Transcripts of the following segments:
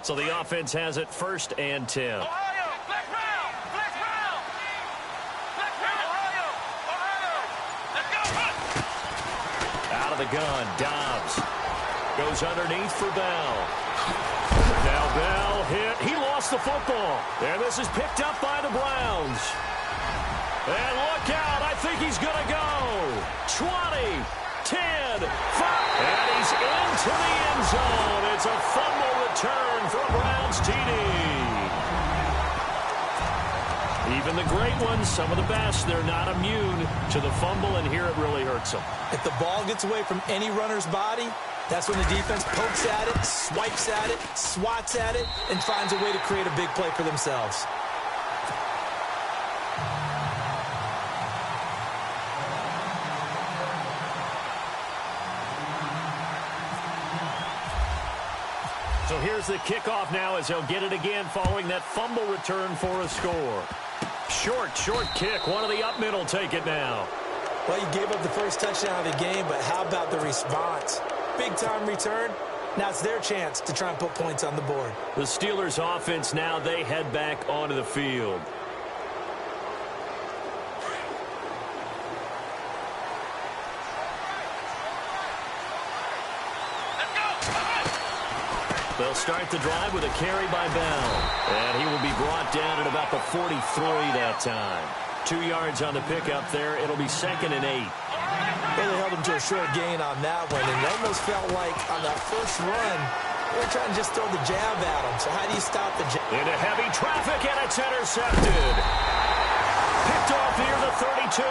So the offense has it 1st and 10. Out of the gun, Dobbs. Goes underneath for Bell. Now Bell hit. He lost the football. And this is picked up by the Browns. And look out. I think he's going to go. 20, 10, 5. And he's into the end zone. It's a fumble return for a Browns TD. Even the great ones, some of the best, they're not immune to the fumble, and here it really hurts them. If the ball gets away from any runner's body, that's when the defense pokes at it, swipes at it, swats at it, and finds a way to create a big play for themselves. So here's the kickoff now as he'll get it again following that fumble return for a score. Short kick. One of the up men will take it now. Well, you gave up the first touchdown of the game, but how about the response? Big-time return. Now it's their chance to try and put points on the board. The Steelers' offense now, they head back onto the field. They'll start the drive with a carry by Bell. And he will be brought down at about the 43 that time. 2 yards on the pickup there. It'll be 2nd and 8. Well, they held him to a short gain on that one, and it almost felt like on that first run, they were trying to just throw the jab at him. So how do you stop the jab? Into heavy traffic, and it's intercepted. Picked off near the 32.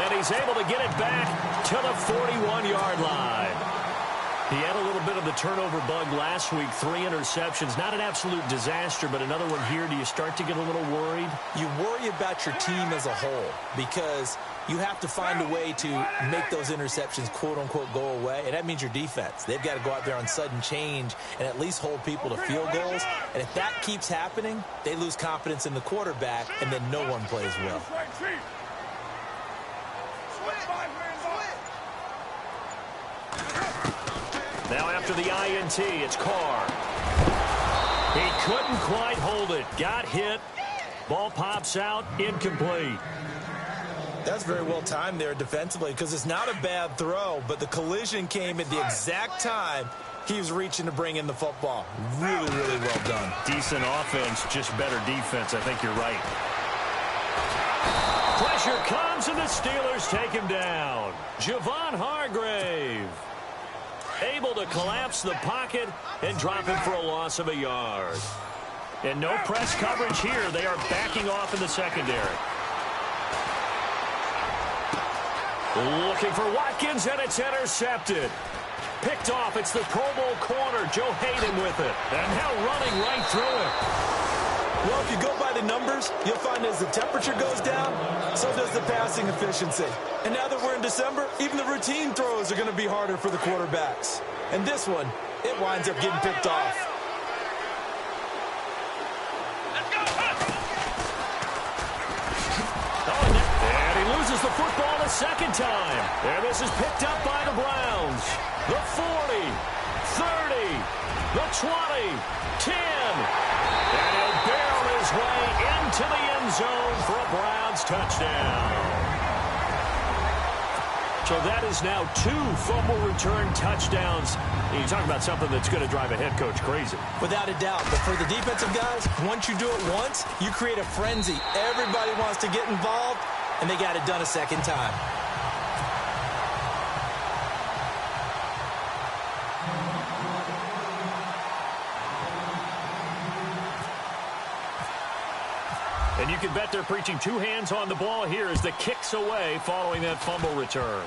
And he's able to get it back to the 41-yard line. He had a little bit of the turnover bug last week. 3 interceptions. Not an absolute disaster, but another one here. Do you start to get a little worried? You worry about your team as a whole because you have to find a way to make those interceptions, quote-unquote, go away. And that means your defense. They've got to go out there on sudden change and at least hold people to field goals. And if that keeps happening, they lose confidence in the quarterback, and then no one plays well. Now after the INT, it's Carr. He couldn't quite hold it. Got hit. Ball pops out. Incomplete. That's very well timed there defensively because it's not a bad throw, but the collision came at the exact time he was reaching to bring in the football. Really, really well done. Decent offense, just better defense. I think you're right. Pressure comes, and the Steelers take him down. Javon Hargrave able to collapse the pocket and drop him for a loss of a yard. And no press coverage here. They are backing off in the secondary. Looking for Watkins, and it's intercepted. Picked off. It's the Pro Bowl corner, Joe Hayden, with it. And now running right through it. Well, if you go by the numbers, you'll find as the temperature goes down, so does the passing efficiency. And now that we're in December, even the routine throws are going to be harder for the quarterbacks. And this one, it winds up getting picked off. And he loses the football a second time. And this is picked up by the Browns. The 40, 30, the 20, 10. And he'll barrel his way into the end zone for a Browns touchdown. So that is now 2 fumble return touchdowns. You talk about something that's going to drive a head coach crazy. Without a doubt. But for the defensive guys, once you do it once, you create a frenzy. Everybody wants to get involved, and they got it done a second time. And you can bet they're preaching 2 hands on the ball here as the kick's away following that fumble return.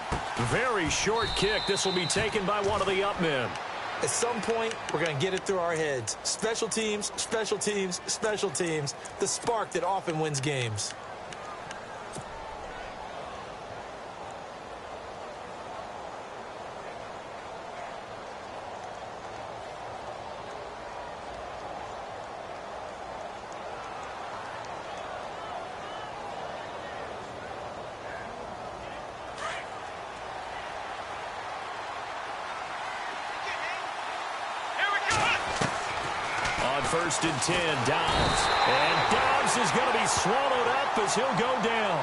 Very short kick. This will be taken by one of the up men. At some point, we're going to get it through our heads. Special teams, special teams, special teams. The spark that often wins games. first and 10. Dobbs. And Dobbs is going to be swallowed up as he'll go down.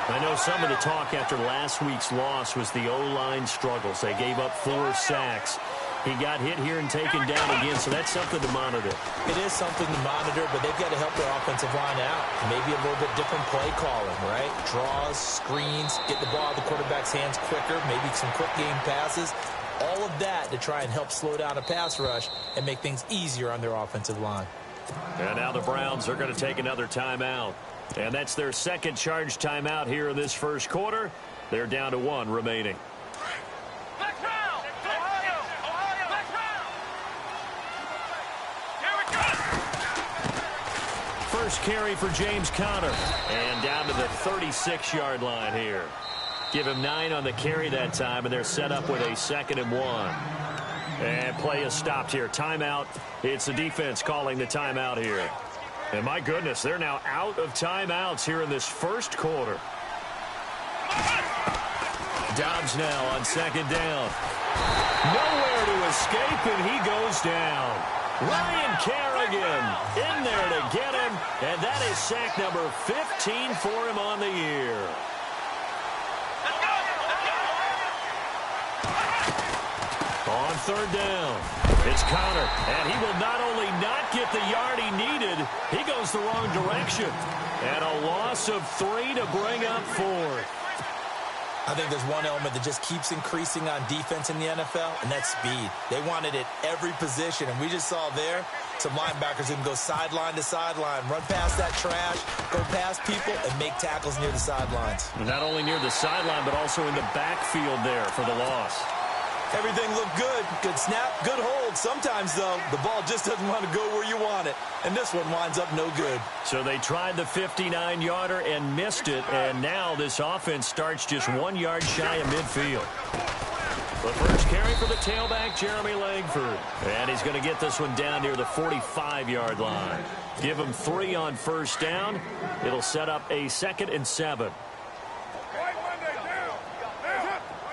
I know some of the talk after last week's loss was the O-line struggles. They gave up 4 sacks. He got hit here and taken down again, so that's something to monitor. It is something to monitor, but they've got to help their offensive line out. Maybe a little bit different play calling, right? Draws, screens, get the ball out of the quarterback's hands quicker, maybe some quick game passes. All of that to try and help slow down a pass rush and make things easier on their offensive line. And now the Browns are going to take another timeout. And that's their second charge timeout here in this first quarter. They're down to 1 remaining. First carry for James Conner. And down to the 36-yard line here. Give him 9 on the carry that time, and they're set up with a 2nd and 1. And play is stopped here. Timeout. It's the defense calling the timeout here. And my goodness, they're now out of timeouts here in this first quarter. Dobbs now on 2nd down. Nowhere to escape, and he goes down. Ryan Kerrigan in there to get him, and that is sack number 15 for him on the year. On 3rd down, it's Conner, and he will not only not get the yard he needed, he goes the wrong direction. And a loss of 3 to bring up 4th. I think there's one element that just keeps increasing on defense in the NFL, and that's speed. They want it at every position, and we just saw there some linebackers who can go sideline to sideline, run past that trash, go past people, and make tackles near the sidelines. Not only near the sideline, but also in the backfield there for the loss. Everything looked good. Good snap, good hold. Sometimes, though, the ball just doesn't want to go where you want it. And this one winds up no good. So they tried the 59-yarder and missed it. And now this offense starts just 1 yard shy of midfield. The first carry for the tailback, Jeremy Langford. And he's going to get this one down near the 45-yard line. Give him 3 on first down. It'll set up a 2nd and 7.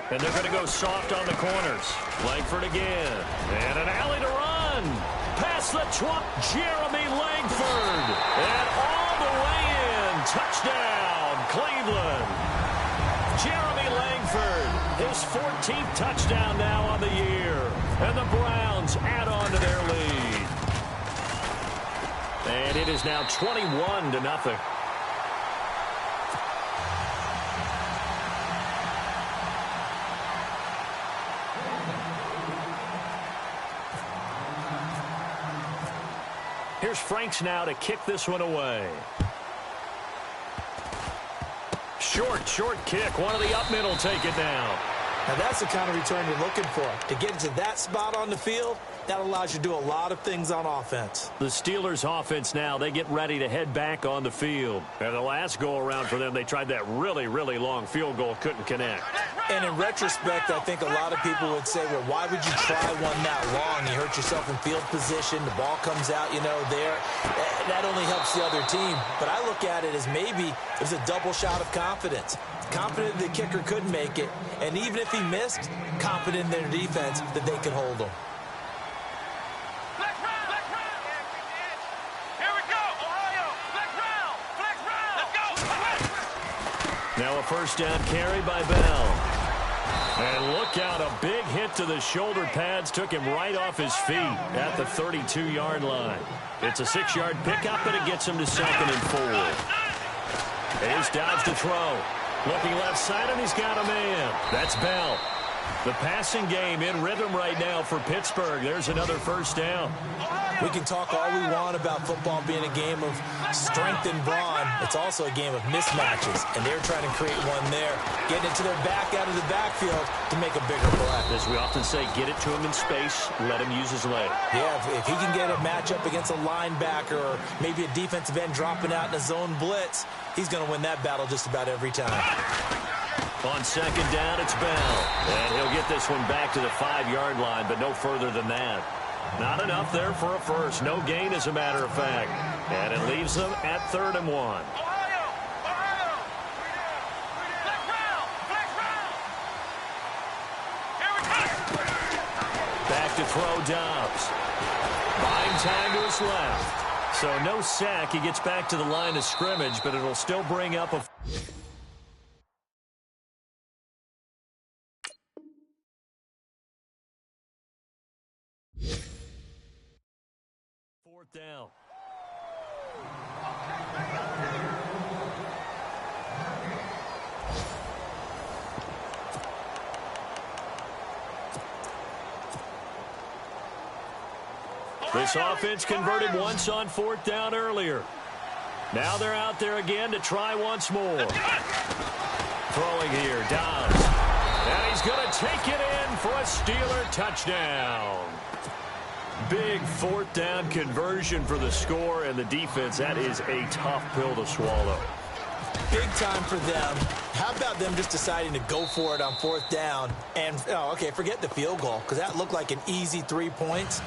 And they're going to go soft on the corners. Langford again. And an alley to run. Past the 20. Jeremy Langford. And all the way in. Touchdown, Cleveland. Jeremy Langford. His 14th touchdown now on the year. And the Browns add on to their lead. And it is now 21-0. Here's Franks now to kick this one away. Short kick. One of the up middle take it now. Now that's the kind of return you're looking for. To get into that spot on the field, that allows you to do a lot of things on offense. The Steelers' offense now, they get ready to head back on the field. And the last go-around for them, they tried that really, really long field goal, couldn't connect. And in retrospect, I think a lot of people would say, well, why would you try one that long? You hurt yourself in field position. The ball comes out, there. That only helps the other team. But I look at it as maybe it was a double shot of confidence. Confident the kicker could make it. And even if he missed, confident in their defense that they could hold him. Now a first down carry by Bell. And look out, a big hit to the shoulder pads took him right off his feet at the 32-yard line. It's a 6-yard pickup, and it gets him to 2nd and 4. Here's Dobbs to throw. Looking left side, and he's got a man. That's Bell. The passing game in rhythm right now for Pittsburgh. There's another first down. We can talk all we want about football being a game of strength and brawn. It's also a game of mismatches, and they're trying to create one there. Getting it to their back out of the backfield to make a bigger play. As we often say, get it to him in space, let him use his leg. Yeah, if he can get a matchup against a linebacker or maybe a defensive end dropping out in a zone blitz, he's going to win that battle just about every time. On 2nd down, it's Bell. And he'll get this one back to the 5-yard line, but no further than that. Not enough there for a first. No gain, as a matter of fact. And it leaves them at 3rd and 1. Back to throw Dobbs. Buying time to his left. So no sack. He gets back to the line of scrimmage, but it'll still bring up a... fourth down. This offense converted once on fourth down earlier. Now they're out there again to try once more. Throwing here, Dobbs. And he's going to take it in for a Steeler touchdown. Big fourth down conversion for the score, and the defense, that is a tough pill to swallow. Big time for them. How about them just deciding to go for it on fourth down? And, okay, forget the field goal, because that looked like an easy 3 points.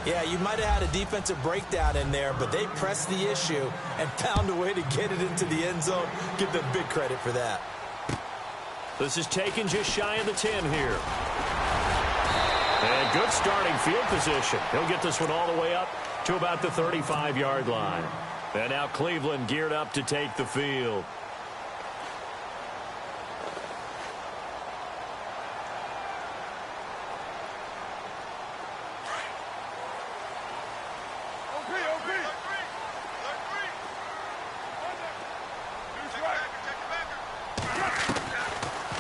Yeah, you might have had a defensive breakdown in there, but they pressed the issue and found a way to get it into the end zone. Give them big credit for that. This is taken just shy of the 10 here. And good starting field position. He'll get this one all the way up to about the 35-yard line. And now Cleveland geared up to take the field.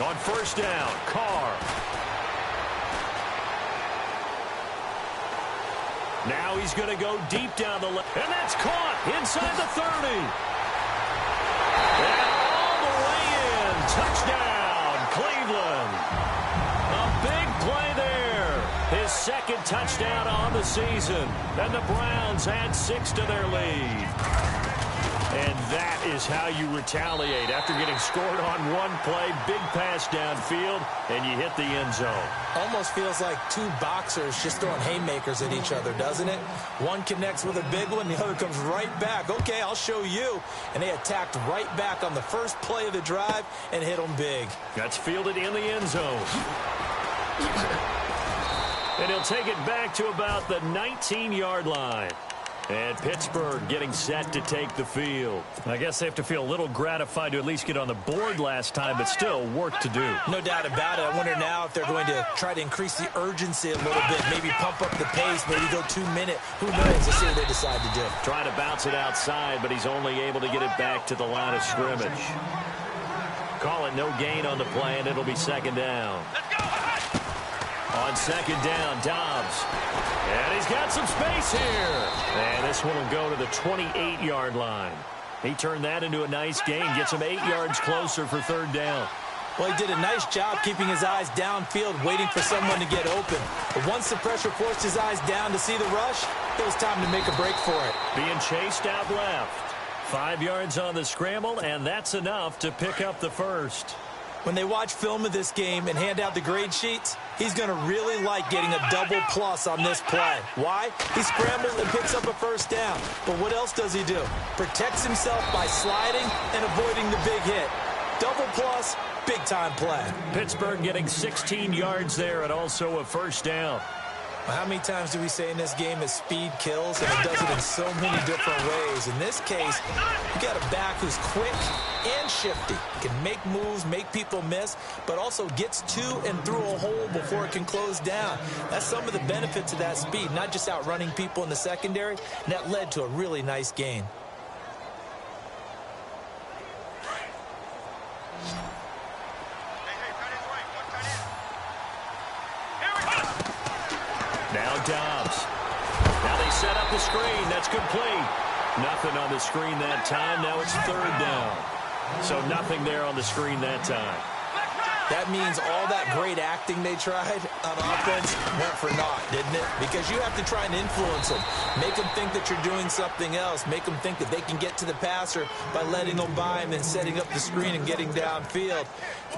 On first down, Carr. Now he's going to go deep down the left. And that's caught inside the 30. And all the way in. Touchdown, Cleveland. A big play there. His second touchdown on the season. And the Browns add 6 to their lead. And that is how you retaliate after getting scored on one play. Big pass downfield, and you hit the end zone. Almost feels like two boxers just throwing haymakers at each other, doesn't it? One connects with a big one, the other comes right back. Okay, I'll show you. And they attacked right back on the first play of the drive and hit them big. That's fielded in the end zone. And he'll take it back to about the 19-yard line. And Pittsburgh getting set to take the field. I guess they have to feel a little gratified to at least get on the board last time, but still work to do. No doubt about it. I wonder now if they're going to try to increase the urgency a little bit, maybe pump up the pace, maybe go 2 minutes. Who knows? Let's see what they decide to do. Trying to bounce it outside, but he's only able to get it back to the line of scrimmage. Call it no gain on the play, and it'll be second down. Let's go! On second down, Dobbs. And he's got some space here. And this one will go to the 28-yard line. He turned that into a nice gain. Gets him 8 yards closer for third down. Well, he did a nice job keeping his eyes downfield, waiting for someone to get open. But once the pressure forced his eyes down to see the rush, it was time to make a break for it. Being chased out left. 5 yards on the scramble, and that's enough to pick up the first. When they watch film of this game and hand out the grade sheets, he's going to really like getting a double plus on this play. Why? He scrambles and picks up a first down. But what else does he do? Protects himself by sliding and avoiding the big hit. Double plus, big-time play. Pittsburgh getting 16 yards there and also a first down. How many times do we say in this game that speed kills, and it does it in so many different ways? In this case, you got a back who's quick and shifty. He can make moves, make people miss, but also gets to and through a hole before it can close down. That's some of the benefits of that speed, not just outrunning people in the secondary, and that led to a really nice gain. Now Dobbs. Now they set up the screen. That's complete. Nothing on the screen that time. Now it's third down. So nothing there on the screen that time. That means all that great acting they tried on offense went for naught, didn't it? Because you have to try and influence them. Make them think that you're doing something else. Make them think that they can get to the passer by letting them by him and setting up the screen and getting downfield.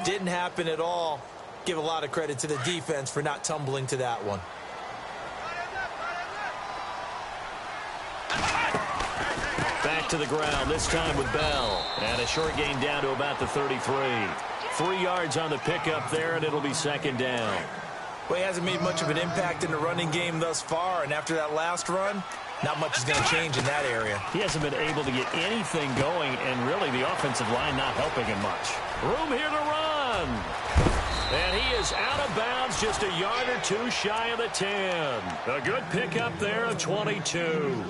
Didn't happen at all. Give a lot of credit to the defense for not tumbling to that one. Back to the ground, this time with Bell. And a short gain down to about the 33. 3 yards on the pickup there, and it'll be second down. Well, he hasn't made much of an impact in the running game thus far, and after that last run, not much is going to change in that area. He hasn't been able to get anything going, and really the offensive line not helping him much. Room here to run. And he is out of bounds, just a yard or two shy of the 10. A good pickup there of 22.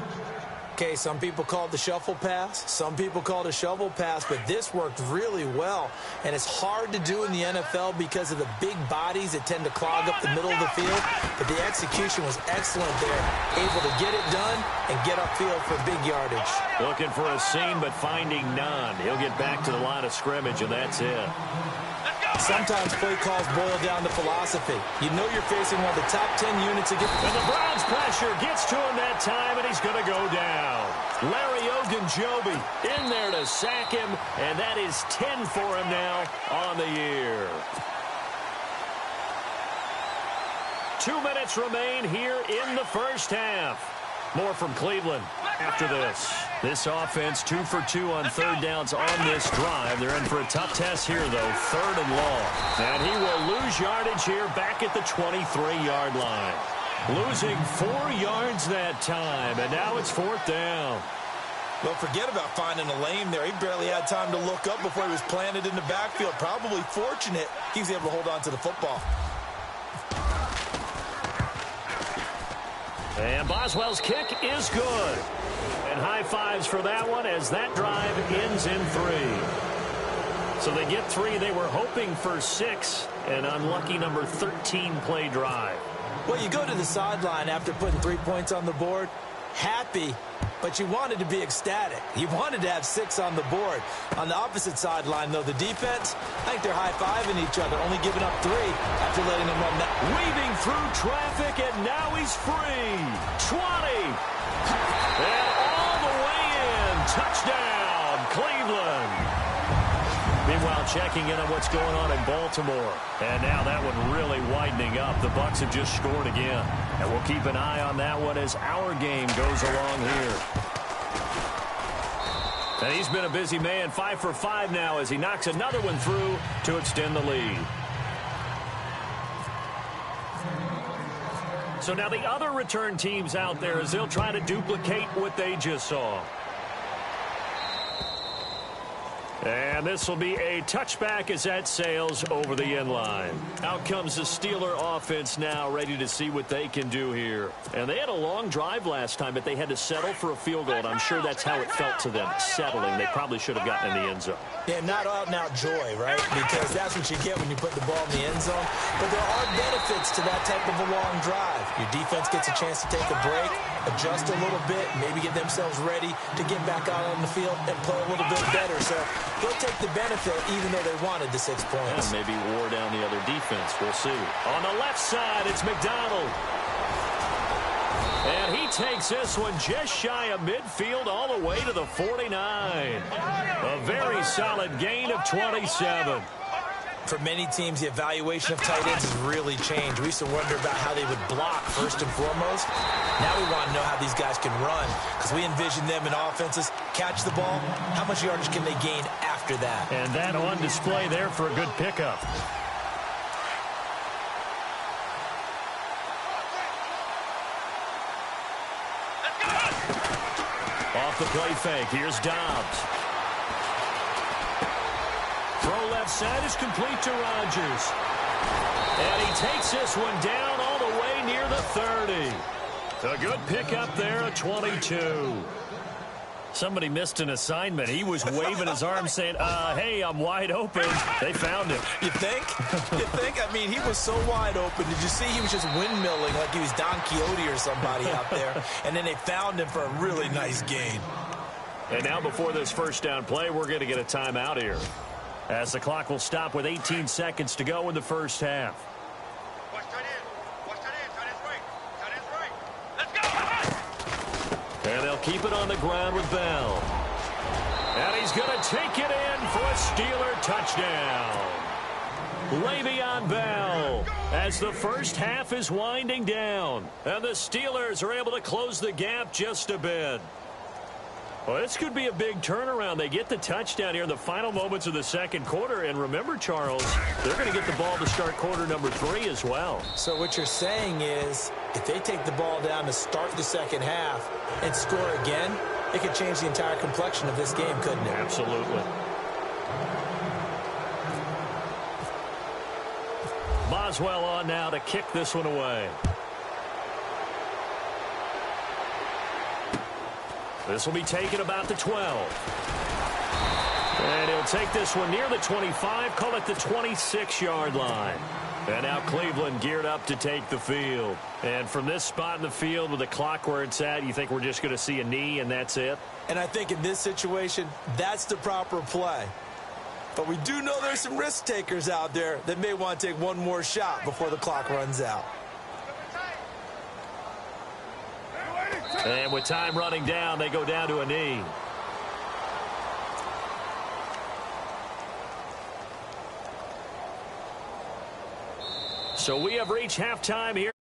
Okay, some people call it the shuffle pass. Some people call it a shovel pass, but this worked really well. And it's hard to do in the NFL because of the big bodies that tend to clog up the middle of the field. But the execution was excellent there. Able to get it done and get upfield for big yardage. Looking for a seam, but finding none. He'll get back to the line of scrimmage, and that's it. Sometimes play calls boil down to philosophy. You know you're facing one of the top 10 units against. And the Browns pressure gets to him that time, and he's going to go down. Larry Ogunjobi in there to sack him, and that is 10 for him now on the year. 2 minutes remain here in the first half. More from Cleveland after this. This offense 2 for 2 on third downs on this drive. They're in for a tough test here, though. 3rd and long. And he will lose yardage here back at the 23-yard line. Losing 4 yards that time, and now it's 4th down. Well, forget about finding a lane there. He barely had time to look up before he was planted in the backfield. Probably fortunate he was able to hold on to the football. And Boswell's kick is good. And high fives for that one as that drive ends in 3. So they get 3. They were hoping for 6. An unlucky number 13 play drive. Well, you go to the sideline after putting 3 points on the board, happy, but you wanted to be ecstatic. You wanted to have 6 on the board. On the opposite sideline, though, the defense, I think they're high-fiving each other, only giving up 3 after letting them run that. Weaving through traffic, and now he's free. 20. And all the way in. Touchdown, Cleveland. Meanwhile, checking in on what's going on in Baltimore. And now that one really widening up. The Bucs have just scored again. And we'll keep an eye on that one as our game goes along here. And he's been a busy man. 5 for 5 now as he knocks another one through to extend the lead. So now the other return teams out there as they'll try to duplicate what they just saw. And this will be a touchback as that sails over the end line. Out comes the Steeler offense now, ready to see what they can do here. And they had a long drive last time, but they had to settle for a field goal. And I'm sure that's how it felt to them, settling. They probably should have gotten in the end zone. Yeah, not out-and-out joy, right? Because that's what you get when you put the ball in the end zone. But there are benefits to that type of a long drive. Your defense gets a chance to take a break, adjust a little bit, maybe get themselves ready to get back out on the field and play a little bit better. So they'll take the benefit even though they wanted the 6 points. And maybe wore down the other defense. We'll see. On the left side, it's McDonald. And he takes this one just shy of midfield all the way to the 49. A very solid gain of 27. For many teams, the evaluation of tight ends has really changed. We used to wonder about how they would block first and foremost. Now we want to know how these guys can run because we envision them in offenses catch the ball. How much yardage can they gain after that? And that on display there for a good pickup. Off the play fake. Here's Dobbs. Throw left side is complete to Rodgers. And he takes this one down all the way near the 30. A good pickup there at 22. Somebody missed an assignment. He was waving his arms saying, hey, I'm wide open. They found him. You think? You think? I mean, he was so wide open. Did you see he was just windmilling like he was Don Quixote or somebody out there? And then they found him for a really nice gain. And now before this first down play, we're going to get a timeout here, as the clock will stop with 18 seconds to go in the first half. And they'll keep it on the ground with Bell. And he's going to take it in for a Steeler touchdown. Le'Veon Bell as the first half is winding down. And the Steelers are able to close the gap just a bit. Well, this could be a big turnaround. They get the touchdown here in the final moments of the second quarter. And remember, Charles, they're going to get the ball to start quarter number 3 as well. So what you're saying is if they take the ball down to start the second half and score again, it could change the entire complexion of this game, couldn't it? Absolutely. Boswell on now to kick this one away. This will be taken about the 12. And he'll take this one near the 25, call it the 26-yard line. And now Cleveland geared up to take the field. And from this spot in the field with the clock where it's at, you think we're just going to see a knee and that's it? And I think in this situation, that's the proper play. But we do know there's some risk takers out there that may want to take one more shot before the clock runs out. And with time running down, they go down to a knee. So we have reached halftime here.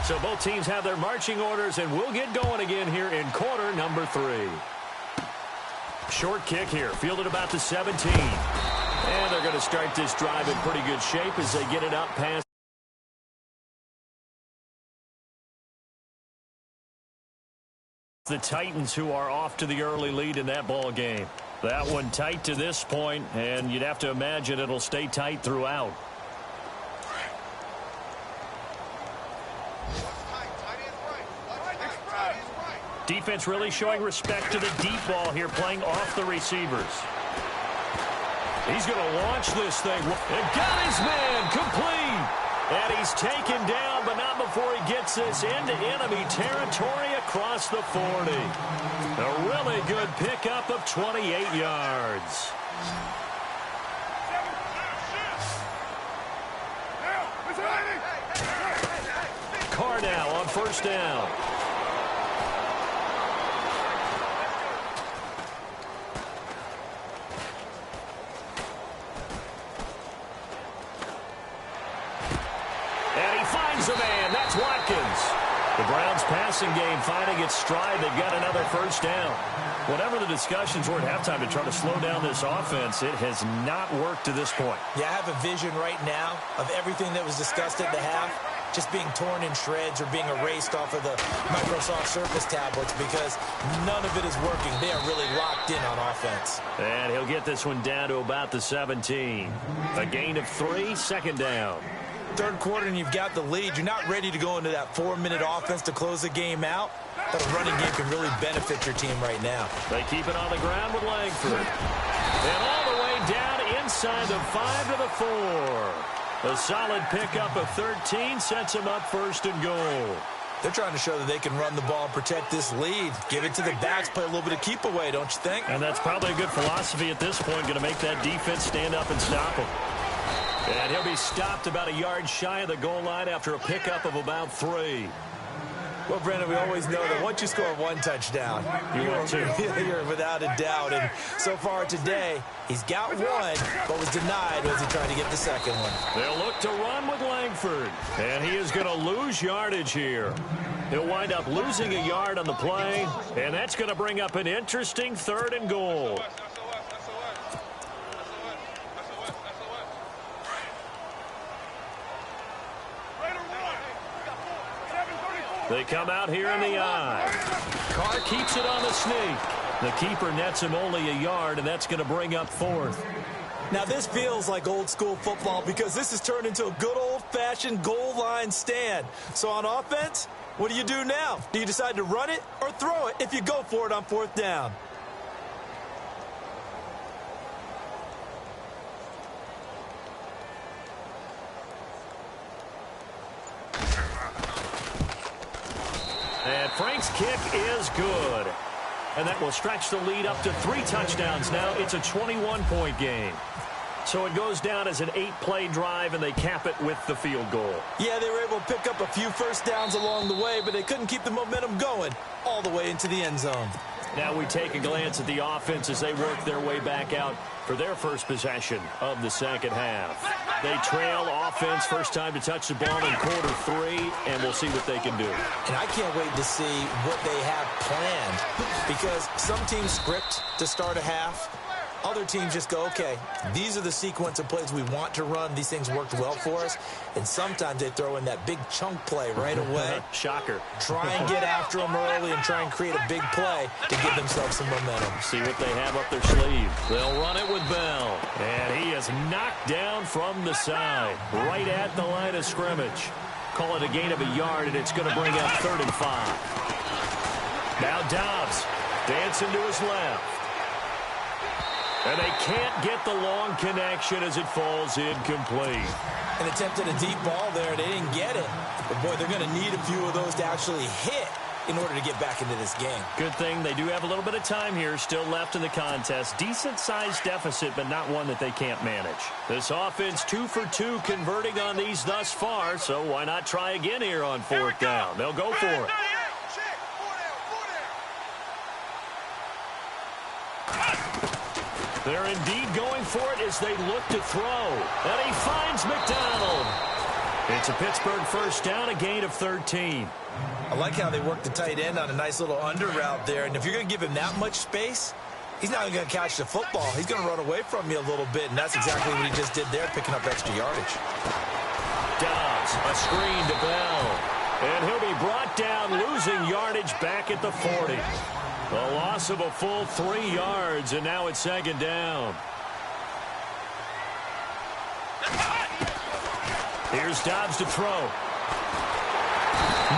So both teams have their marching orders, and we'll get going again here in quarter number 3. Short kick here, fielded about the 17. And they're going to start this drive in pretty good shape as they get it up past the Titans, who are off to the early lead in that ball game. That one tight to this point, and you'd have to imagine it'll stay tight throughout. Defense really showing respect to the deep ball here, playing off the receivers. He's going to launch this thing. And got his man complete. And he's taken down, but not before he gets this into enemy territory across the 40. A really good pickup of 28 yards. Carr now on first down. A man, that's Watkins. The Browns passing game finding its stride. They've got another first down. Whatever the discussions were at halftime to try to slow down this offense, it has not worked to this point. Yeah, I have a vision right now of everything that was discussed at the half just being torn in shreds or being erased off of the Microsoft Surface tablets because none of it is working. They are really locked in on offense. And he'll get this one down to about the 17. A gain of 3, second down. Third quarter and you've got the lead. You're not ready to go into that 4-minute offense to close the game out, but a running game can really benefit your team right now. They keep it on the ground with Langford. And all the way down inside the 5 to the 4. A solid pickup of 13 sets them up first and goal. They're trying to show that they can run the ball and protect this lead. Give it to the backs, play a little bit of keep away, don't you think? And that's probably a good philosophy at this point, going to make that defense stand up and stop him. And he'll be stopped about a yard shy of the goal line after a pickup of about 3. Well, Brandon, we always know that once you score one touchdown, you're without a doubt. And so far today, he's got one, but was denied as he tried to get the second one. They'll look to run with Langford. And he is going to lose yardage here. He'll wind up losing a yard on the play. And that's going to bring up an interesting 3rd and goal. They come out here in the eye. Carr keeps it on the sneak. The keeper nets him only a yard, and that's going to bring up 4th. Now, this feels like old-school football because this has turned into a good old-fashioned goal line stand. So on offense, what do you do now? Do you decide to run it or throw it if you go for it on 4th down? And Frank's kick is good. And that will stretch the lead up to 3 touchdowns now. It's a 21-point game. So it goes down as an 8-play drive, and they cap it with the field goal. Yeah, they were able to pick up a few first downs along the way, but they couldn't keep the momentum going all the way into the end zone. Now we take a glance at the offense as they work their way back out for their first possession of the second half. They trail offense, first time to touch the ball in quarter 3, and we'll see what they can do. And I can't wait to see what they have planned, because some teams script to start a half. Other teams just go, okay, these are the sequence of plays we want to run. These things worked well for us. And sometimes they throw in that big chunk play right away. Shocker. Try and get after them early and try and create a big play to give themselves some momentum. See what they have up their sleeve. They'll run it with Bell. And he is knocked down from the side, right at the line of scrimmage. Call it a gain of a yard, and it's going to bring up 3rd and 5. Now Dobbs dancing to his left. And they can't get the long connection as it falls incomplete. An attempt at a deep ball there. They didn't get it. But, boy, they're going to need a few of those to actually hit in order to get back into this game. Good thing they do have a little bit of time here still left in the contest. Decent-sized deficit, but not one that they can't manage. This offense 2 for 2 converting on these thus far, so why not try again here on 4th down? They'll go for it. They're indeed going for it as they look to throw. And he finds McDonald. It's a Pittsburgh first down, a gain of 13. I like how they work the tight end on a nice little under route there. And if you're going to give him that much space, he's not going to catch the football. He's going to run away from you a little bit, and that's exactly what he just did there, picking up extra yardage. Dobbs, a screen to Bell. And he'll be brought down, losing yardage back at the 40. A loss of a full 3 yards, and now it's 2nd down. Here's Dobbs to throw.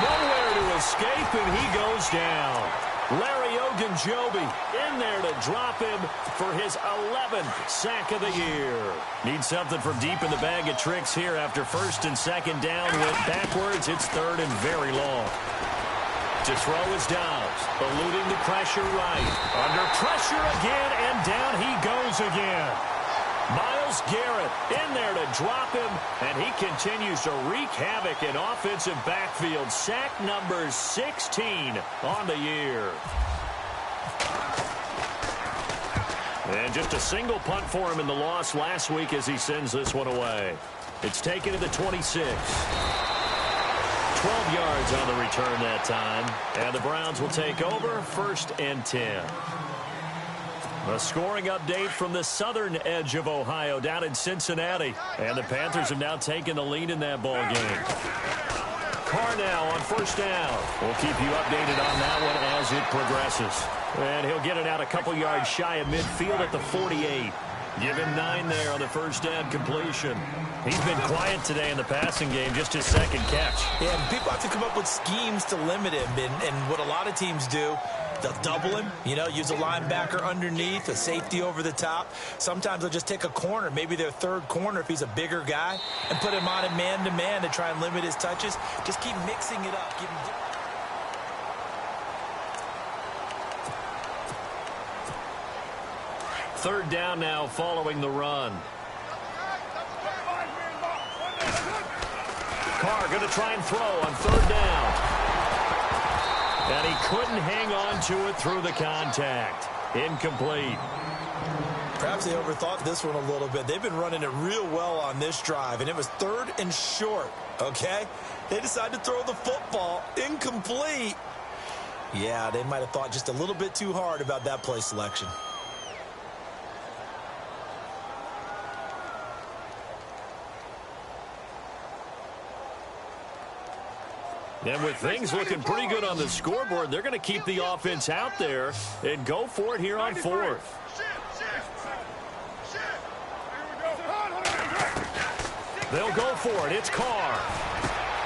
Nowhere to escape, and he goes down. Larry Ogunjobi in there to drop him for his 11th sack of the year. Need something from deep in the bag of tricks here after 1st and 2nd down. Went backwards. It's 3rd and very long. To throw is Dobbs, eluding the pressure right. Under pressure again, and down he goes again. Myles Garrett in there to drop him, and he continues to wreak havoc in offensive backfield. Sack number 16 on the year. And just a single punt for him in the loss last week as he sends this one away. It's taken to the 26. 12 yards on the return that time. And the Browns will take over 1st and 10. A scoring update from the southern edge of Ohio down in Cincinnati. And the Panthers have now taken the lead in that ball game. Carr now on 1st down. We'll keep you updated on that one as it progresses. And he'll get it out a couple yards shy of midfield at the 48. Give him 9 there on the 1st down completion. He's been quiet today in the passing game, just his 2nd catch. Yeah, and people have to come up with schemes to limit him. And what a lot of teams do, they'll double him, use a linebacker underneath, a safety over the top. Sometimes they'll just take a corner, maybe their 3rd corner if he's a bigger guy, and put him on a man-to-man to try and limit his touches. Just keep mixing it up. Give him 3rd down now following the run. Carr going to try and throw on 3rd down. And he couldn't hang on to it through the contact. Incomplete. Perhaps they overthought this one a little bit. They've been running it real well on this drive, and it was 3rd and short, okay? They decided to throw the football. Incomplete. Yeah, they might have thought just a little bit too hard about that play selection. And with things looking pretty good on the scoreboard, they're going to keep the offense out there and go for it here on 4th. They'll go for it. It's Carr.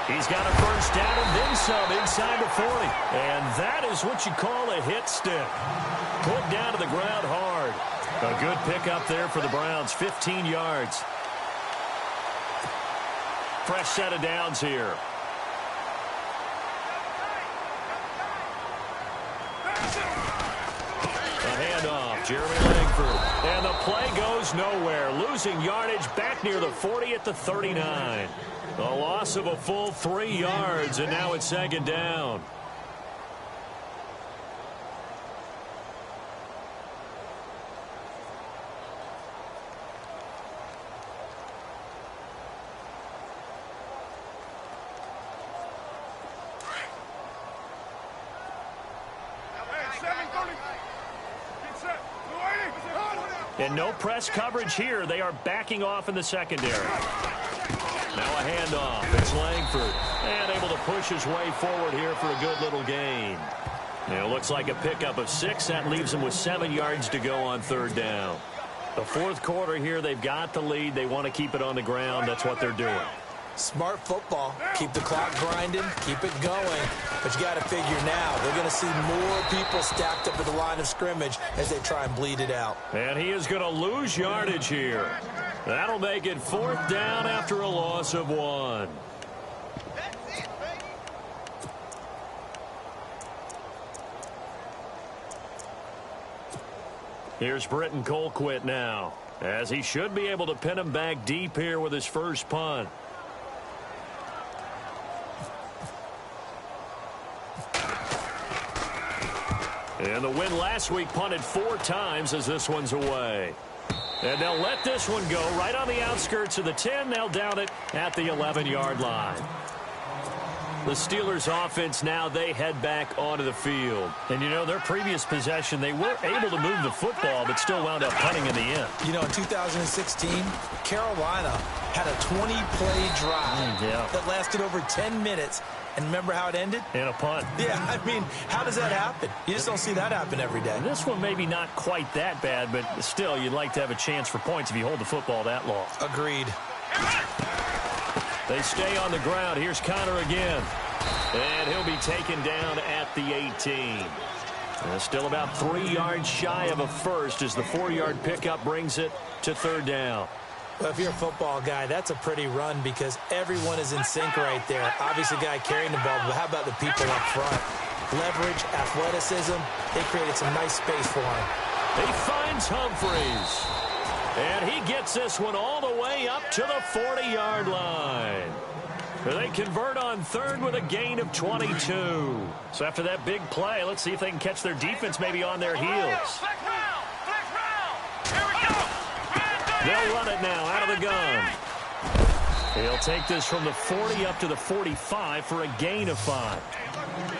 He's got a 1st down and then some inside the 40. And that is what you call a hit stick. Put down to the ground hard. A good pickup there for the Browns. 15 yards. Fresh set of downs here. A handoff. Jeremy Langford. And the play goes nowhere. Losing yardage back near the 40 at the 39. A loss of a full 3 yards, and now it's second down. And no press coverage here. They are backing off in the secondary. Now a handoff. It's Langford. And able to push his way forward here for a good little gain. Now it looks like a pickup of 6. That leaves him with 7 yards to go on third down. The fourth quarter here, they've got the lead. They want to keep it on the ground. That's what they're doing. Smart football. Keep the clock grinding. Keep it going. But you got to figure now, they're going to see more people stacked up at the line of scrimmage as they try and bleed it out. And he is going to lose yardage here. That'll make it fourth down after a loss of 1. Here's Britton Colquitt now, as he should be able to pin him back deep here with his first punt. And the win last week punted 4 times as this one's away. And they'll let this one go right on the outskirts of the 10. They'll down it at the 11-yard line. The Steelers offense now, they head back onto the field. And, you know, their previous possession, they were able to move the football, but still wound up punting in the end. You know, in 2016, Carolina had a 20-play drive that lasted over 10 minutes. And remember how it ended? In a punt. Yeah, I mean, how does that happen? You just don't see that happen every day. And this one maybe not quite that bad, but still, you'd like to have a chance for points if you hold the football that long. Agreed. They stay on the ground. Here's Connor again. And he'll be taken down at the 18. And still about 3 yards shy of a first as the 4-yard pickup brings it to third down. Well, if you're a football guy, that's a pretty run because everyone is in sync right there. Obviously, the guy carrying the ball, but how about the people up front? Leverage, athleticism, they created some nice space for him. He finds Humphreys. And he gets this one all the way up to the 40-yard line. They convert on third with a gain of 22. So after that big play, let's see if they can catch their defense maybe on their heels. They'll run it now out of the gun. He'll take this from the 40 up to the 45 for a gain of 5.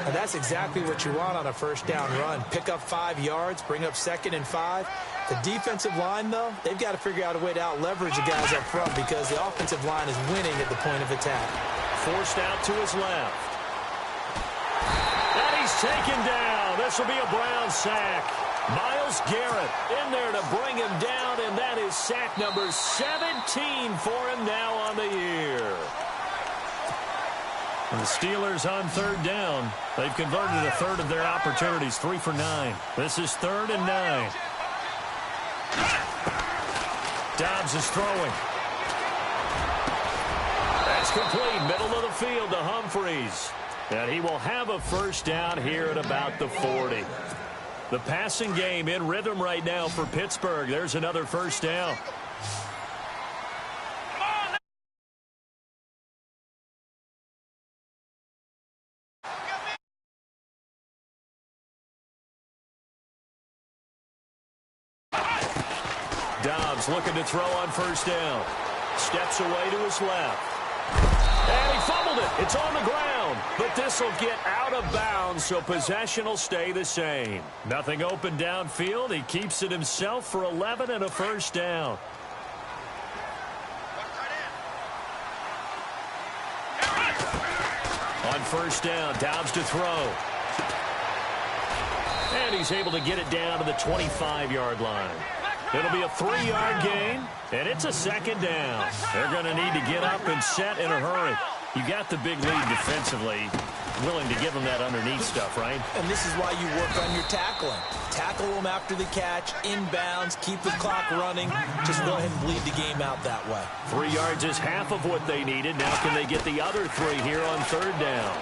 And that's exactly what you want on a first down run. Pick up 5 yards, bring up 2nd and 5. The defensive line, though, they've got to figure out a way to out-leverage the guys up front because the offensive line is winning at the point of attack. Forced out to his left. And he's taken down. This will be a Brown sack. Myles Garrett in there to bring him down, and that is sack number 17 for him now on the year. And the Steelers on third down. They've converted a third of their opportunities, 3 for 9. This is 3rd and 9. Dobbs is throwing. That's complete, middle of the field to Humphreys. And he will have a first down here at about the 40. The passing game in rhythm right now for Pittsburgh. There's another first down. Dobbs looking to throw on first down. Steps away to his left. And he fumbled it. It's on the ground. But this will get out of bounds, so possession will stay the same. Nothing open downfield. He keeps it himself for 11 and a first down. On first down, Dobbs to throw. And he's able to get it down to the 25-yard line. It'll be a 3-yard gain, and it's a second down. They're going to need to get up and set in a hurry. You got the big lead defensively, willing to give them that underneath stuff, right? And this is why you work on your tackling. Tackle them after the catch, inbounds, keep the clock running. Just go ahead and bleed the game out that way. 3 yards is half of what they needed. Now can they get the other 3 here on third down?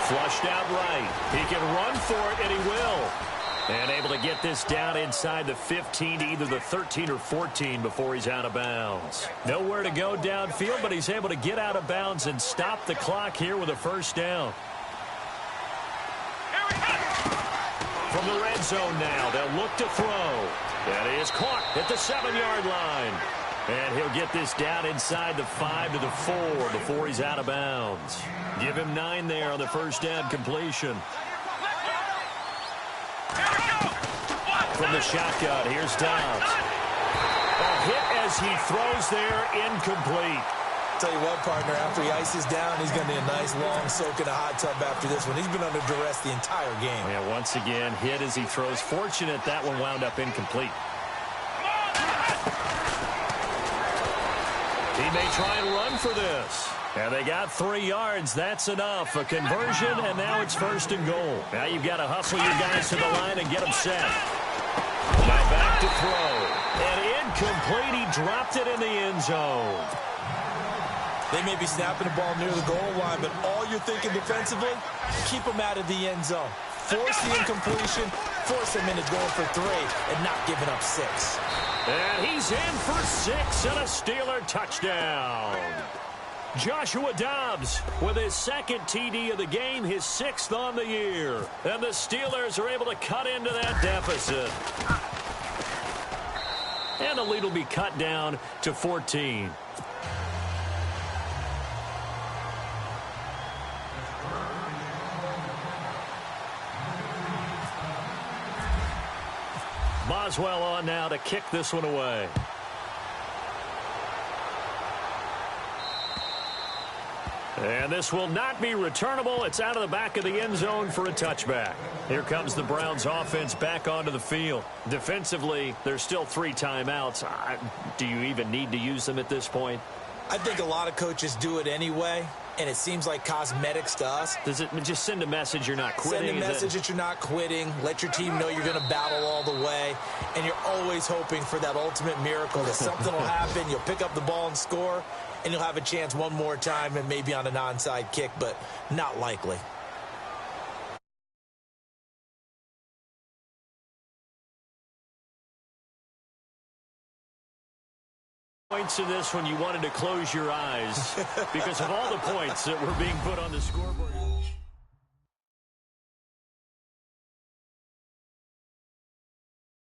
Flushed out right. He can run for it, and he will. And able to get this down inside the 15 to either the 13 or 14 before he's out of bounds. Nowhere to go downfield, but he's able to get out of bounds and stop the clock here with a first down. From the red zone now, they'll look to throw. That is caught at the 7-yard line. And he'll get this down inside the 5 to the 4 before he's out of bounds. Give him 9 there on the first down completion. From the shotgun, here's Dobbs. A hit as he throws there, incomplete. Tell you what, partner, after he ices down, he's going to need a nice long soak in a hot tub after this one. He's been under duress the entire game. Yeah, once again, hit as he throws. Fortunate that one wound up incomplete. He may try and run for this. And they got 3 yards. That's enough. A conversion, and now it's first and goal. Now you've got to hustle your guys to the line and get them set. Now back to throw. And incomplete. He dropped it in the end zone. They may be snapping the ball near the goal line, but all you're thinking defensively, keep them out of the end zone. Force the incompletion, force them into going for 3, and not giving up 6. And he's in for 6 and a Steeler touchdown. Joshua Dobbs with his second TD of the game, his 6th on the year. And the Steelers are able to cut into that deficit. And the lead will be cut down to 14. Boswell on now to kick this one away. And this will not be returnable. It's out of the back of the end zone for a touchback. Here comes the Browns offense back onto the field. Defensively, there's still 3 timeouts. Do you even need to use them at this point? I think a lot of coaches do it anyway, and it seems like cosmetics to us. Does it just send a message you're not quitting? Send a message that you're not quitting. Let your team know you're going to battle all the way. And you're always hoping for that ultimate miracle that something will happen. You'll pick up the ball and score, and you'll have a chance one more time and maybe on an onside kick, but not likely. Points in this one, you wanted to close your eyes because of all the points that were being put on the scoreboard.